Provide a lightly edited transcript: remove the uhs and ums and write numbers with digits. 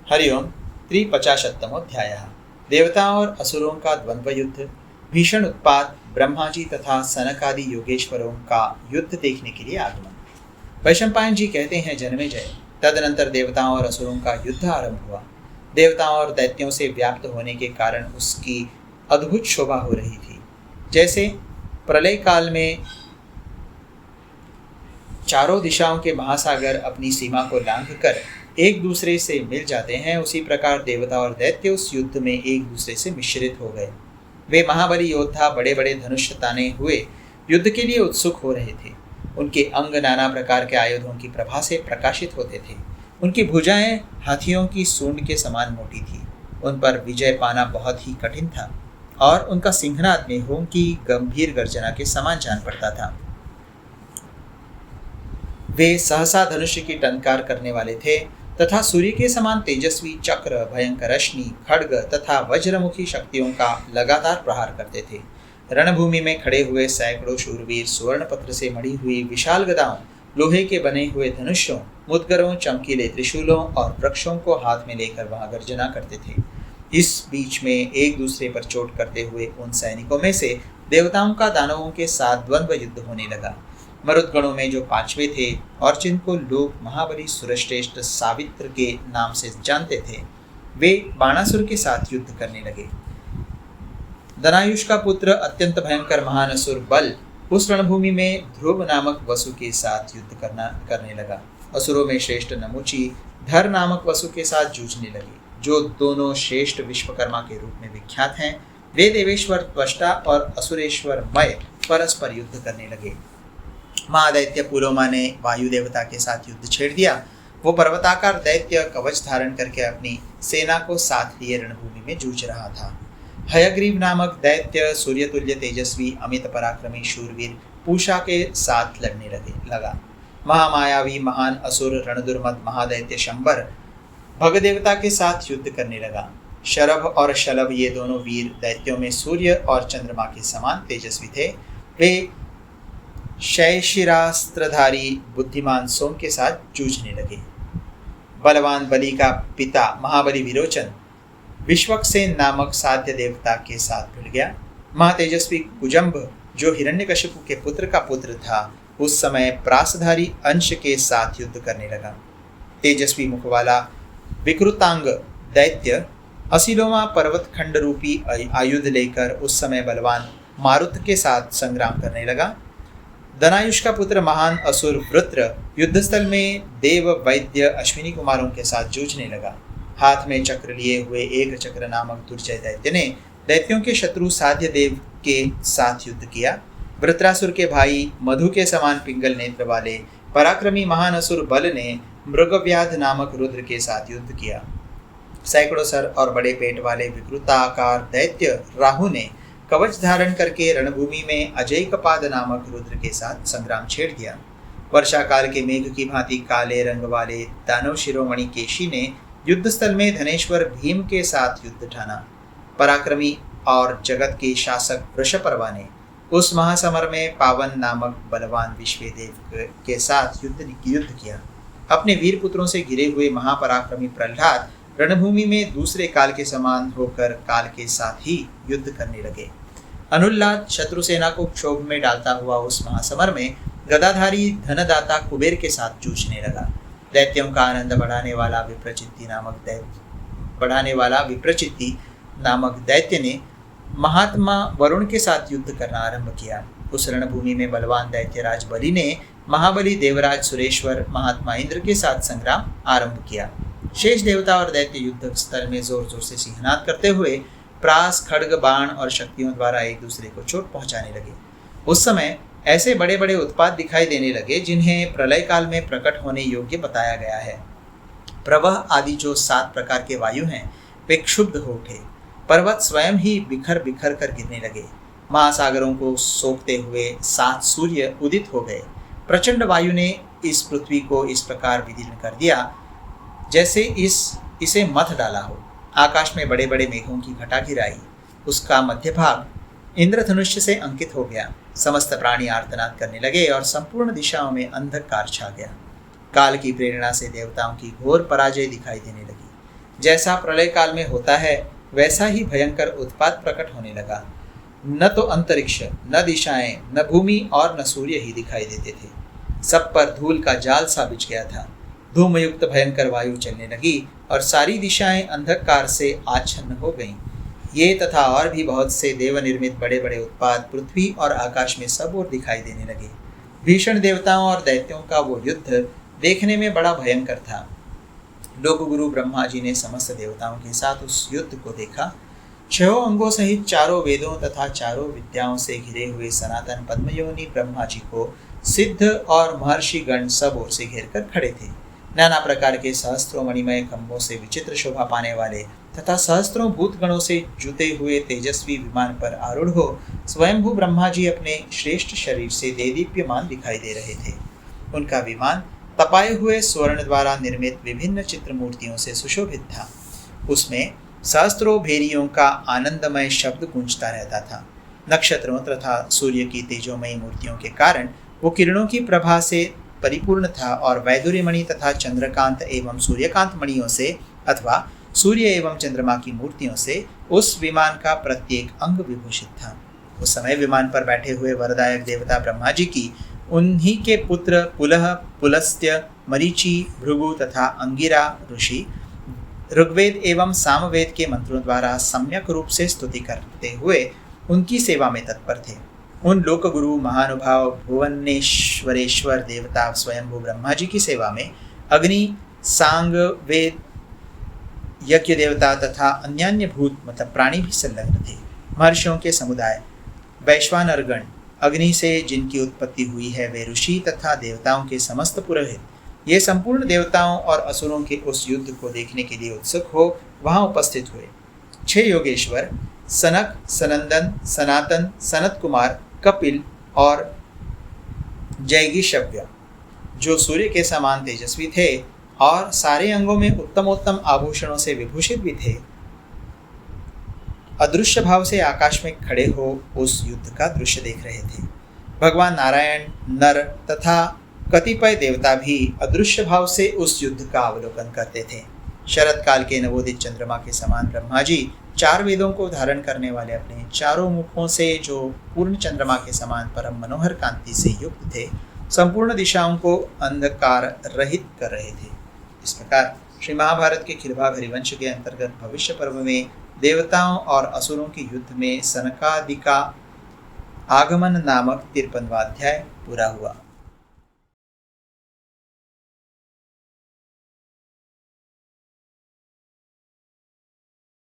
हरिओम। 53तमोऽध्यायः। देवताओं और असुरों का द्वंद्व युद्ध, भीषण उत्पात, ब्रह्मा जी तथा सनकादि योगेश्वरों का युद्ध देखने के लिए आगमन। वैशंपायन जी कहते हैं, जन्मेजय, तदनंतर देवताओं और असुरों का युद्ध आरंभ हुआ। देवताओं और दैत्यों से व्याप्त होने के कारण उसकी अद्भुत शोभा हो रही थी। जैसे प्रलय काल में चारों दिशाओं के महासागर अपनी सीमा को लांघकर एक दूसरे से मिल जाते हैं, उसी प्रकार देवता और दैत्य उस युद्ध में एक दूसरे से मिश्रित हो गए। वे महाबली योद्धा बड़े बड़े धनुष ताने हुए युद्ध के लिए उत्सुक हो रहे थे। उनके अंग नाना प्रकार के आयुधों की प्रभा से प्रकाशित होते थे। उनकी भुजाएं हाथियों की सूंड के समान मोटी थी। उन पर विजय पाना बहुत ही कठिन था और उनका सिंहनाद मेघों की गंभीर गर्जना के समान जान पड़ता था। वे सहसा धनुष की टंकार करने वाले थे तथा सूर्य के समान तेजस्वी चक्र, भयंकर अश्नि, खड्ग तथा वज्रमुखी शक्तियों का लगातार प्रहार करते थे। रणभूमि में खड़े हुए सैकड़ों शूरवीर स्वर्ण पत्र से मढ़ी हुई विशाल गदाओं, लोहे के बने हुए धनुष्यों, मुद्गरों, चमकीले त्रिशूलों और वृक्षों को हाथ में लेकर वहां गर्जना करते थे। इस बीच में एक दूसरे पर चोट करते हुए उन सैनिकों में से देवताओं का दानवों के साथ द्वंद्व युद्ध होने लगा। मरुदगणों में जो पांचवे थे और जिनको लोग महाबली सुरश्रेष्ठ सावित्र के नाम से जानते थे, वे बाणासुर के साथ युद्ध करने लगे। दनायुष का पुत्र अत्यंत भयंकर महान असुर बल उस रणभूमि में ध्रुव नामक वसु के साथ युद्ध करने लगा। असुरों में श्रेष्ठ नमुची धर नामक वसु के साथ जूझने लगे, जो दोनों श्रेष्ठ विश्वकर्मा के रूप में विख्यात हैं। वे देवेश्वर त्वष्टा और असुरेश्वर मय परस्पर युद्ध करने लगे। महादैत्य पुलोमा ने वायु देवता के साथ युद्ध छेड़ दिया। वो पर्वताकार दैत्य कवच धारण करके अपनी सेना को साथ लिए रणभूमि में जूझ रहा था। हयग्रीव नामक दैत्य सूर्यतुल्य तेजस्वी अमित पराक्रमी शूरवीर पूषा के साथ लड़ने लगा। महामायावी महान असुर रणदुर्मद महादैत्य शंबर भगदेवता के साथ युद्ध करने लगा। शरभ और शलभ ये दोनों वीर दैत्यों में सूर्य और चंद्रमा के समान तेजस्वी थे। वे शैशिरास्त्रधारी बुद्धिमान सोम के साथ जूझने लगे। बलवान बलि का पिता महाबली विरोचन विश्वक्सेन नामक साध्य देवता के साथ भिड़ गया। महातेजस्वी कुजम्भ, जो हिरण्यकशिपु के पुत्र का पुत्र था, उस समय प्रासधारी अंश के साथ युद्ध करने लगा। तेजस्वी मुख वाला विकृतांग दैत्य असिलोमा पर्वत खंड रूपी आयुध लेकर उस समय बलवान मारुत के साथ संग्राम करने लगा। दनायुष का पुत्र महान असुर वृत्र युद्धस्थल में देव वैद्य अश्विनी कुमारों के साथ जूझने लगा। हाथ में चक्र लिए हुए एक चक्र नामक दुर्जय दैत्य ने दैत्यों के शत्रु साध्य देव के साथ युद्ध किया। वृत्रासुर के भाई मधु के समान पिंगल नेत्र वाले पराक्रमी महान असुर बल ने मृगव्याध नामक रुद्र के साथ युद्ध किया। सैकड़ों सर और बड़े पेट वाले विकृताकार दैत्य राहु ने कवच धारण करके रणभूमि में अजयकपाद नामक रुद्र के साथ संग्राम छेड़ दिया। वर्षा काल के मेघ की भांति काले रंग वाले दानव शिरोमणि केशी ने युद्धस्थल में धनेश्वर भीम के साथ युद्ध ठाना। पराक्रमी और जगत के शासक वृषपर्वा ने उस महासमर में पावन नामक बलवान विश्वेदेव के साथ युद्ध किया। अपने वीर पुत्रों से घिरे हुए महापराक्रमी प्रहलाद रणभूमि में दूसरे काल के समान होकर काल के साथ ही युद्ध करने लगे। अनुल्लाद शत्रु सेना को क्षोभ में डालता हुआ उस महासमर में गदाधारी धनदाता कुबेर के साथ जूझने लगा। दैत्यों का आनंद बढ़ाने वाला विप्रचित्ति नामक दैत्य ने महात्मा वरुण के साथ युद्ध करना आरंभ किया। उस रणभूमि में बलवान दैत्यराज बलि ने महाबली देवराज सुरेश्वर महात्मा इंद्र के साथ संग्राम आरंभ किया। शेष देवता और दैत्य युद्ध स्थल में जोर जोर से सिंहनाद करते हुए प्रास, खड्ग, बाण और शक्तियों द्वारा एक दूसरे को चोट पहुंचाने लगे। उस समय ऐसे बड़े बड़े उत्पात दिखाई देने लगे जिन्हें प्रलय काल में प्रकट होने योग्य बताया गया है। प्रवाह आदि जो 7 प्रकार के वायु हैं, वे क्षुब्ध हो उठे। पर्वत स्वयं ही बिखर बिखर कर गिरने लगे। महासागरों को सोखते हुए 7 सूर्य उदित हो गए। प्रचंड वायु ने इस पृथ्वी को इस प्रकार विदीर्ण कर दिया जैसे इसे मथ डाला हो। आकाश में बड़े बड़े मेघों की घटा गिराई। उसका मध्य भाग इंद्रधनुष्य से अंकित हो गया। समस्त प्राणी आर्तनाद करने लगे और संपूर्ण दिशाओं में अंधकार छा गया। काल की प्रेरणा से देवताओं की घोर पराजय दिखाई देने लगी। जैसा प्रलय काल में होता है वैसा ही भयंकर उत्पात प्रकट होने लगा। न तो अंतरिक्ष, न दिशाएं, न भूमि और न सूर्य ही दिखाई देते थे। सब पर धूल का जाल सा बिछ गया था। धूमयुक्त भयंकर वायु चलने लगी और सारी दिशाएं अंधकार से आच्छन्न हो गईं। ये तथा और भी बहुत से देवनिर्मित बड़े बड़े उत्पात पृथ्वी और आकाश में सब ओर दिखाई देने लगे। भीषण देवताओं और दैत्यों का वो युद्ध देखने में बड़ा भयंकर था। लोकगुरु ब्रह्मा जी ने समस्त देवताओं के साथ उस युद्ध को देखा। 6 अंगों सहित चारों वेदों तथा चारों विद्याओं से घिरे हुए सनातन पद्मयोनि ब्रह्मा जी को सिद्ध और महर्षि गण सब ओर से घेर कर खड़े थे। नाना प्रकार के सहस्त्रों मणिमय खंभों से विचित्र शोभा पाने वाले तथा सहस्त्रों भूत गणों से जुते हुए तेजस्वी विमान पर आरूढ़ हो स्वयंभू ब्रह्मा जी अपने श्रेष्ठ शरीर से देदीप्यमान दिखाई दे रहे थे। उनका विमान तपाए हुए स्वर्ण द्वारा निर्मित विभिन्न चित्र मूर्तियों से सुशोभित था। उसमें सहस्त्रों भेरियों का आनंदमय शब्द गूंजता रहता था। नक्षत्रों तथा सूर्य की तेजोमयी मूर्तियों के कारण वो किरणों की प्रभा से परिपूर्ण था और वैदुर्य मणि तथा चंद्रकांत एवं सूर्यकांत मणियों से अथवा सूर्य एवं चंद्रमा की मूर्तियों से उस विमान का प्रत्येक अंग विभूषित था। उस समय विमान पर बैठे हुए वरदायक देवता ब्रह्मा जी की उन्हीं के पुत्र पुलह, पुलस्त्य, मरीचि, भृगु तथा अंगिरा ऋषि ऋग्वेद एवं सामवेद के मंत्रों द्वारा सम्यक रूप से स्तुति करते हुए उनकी सेवा में तत्पर थे। उन लोकगुरु महानुभाव भुवनेश्वरेश्वर देवता स्वयंभू ब्रह्मा जी की सेवा में अग्नि, सांग, वेद, यज्ञ देवता तथा अन्यान्य भूत मतलब प्राणी भी संलग्न थे। महर्षियों के समुदाय, वैश्वानरगण, अग्नि से जिनकी उत्पत्ति हुई है वे ऋषि तथा देवताओं के समस्त पुरोहित, ये संपूर्ण देवताओं और असुरों के उस युद्ध को देखने के लिए उत्सुक हो वहां उपस्थित हुए। 6 योगेश्वर सनक, सनंदन, सनातन, सनत कुमार, कपिल और जैगिशव्य जो सूर्य के समान तेजस्वी थे और सारे अंगों में उत्तमोत्तम आभूषणों से विभूषित भी थे, अदृश्य भाव से आकाश में खड़े हो उस युद्ध का दृश्य देख रहे थे। भगवान नारायण, नर तथा कतिपय देवता भी अदृश्य भाव से उस युद्ध का अवलोकन करते थे। शरत काल के नवोदित चंद्रमा के समान ब्रह्मा जी 4 वेदों को धारण करने वाले अपने चारों मुखों से जो पूर्ण चंद्रमा के समान परम मनोहर कांति से युक्त थे, संपूर्ण दिशाओं को अंधकार रहित कर रहे थे। इस प्रकार श्री महाभारत के खिलभाग हरिवंश के अंतर्गत भविष्य पर्व में देवताओं और असुरों के युद्ध में सनकादि का आगमन नामक 53वां अध्याय पूरा हुआ।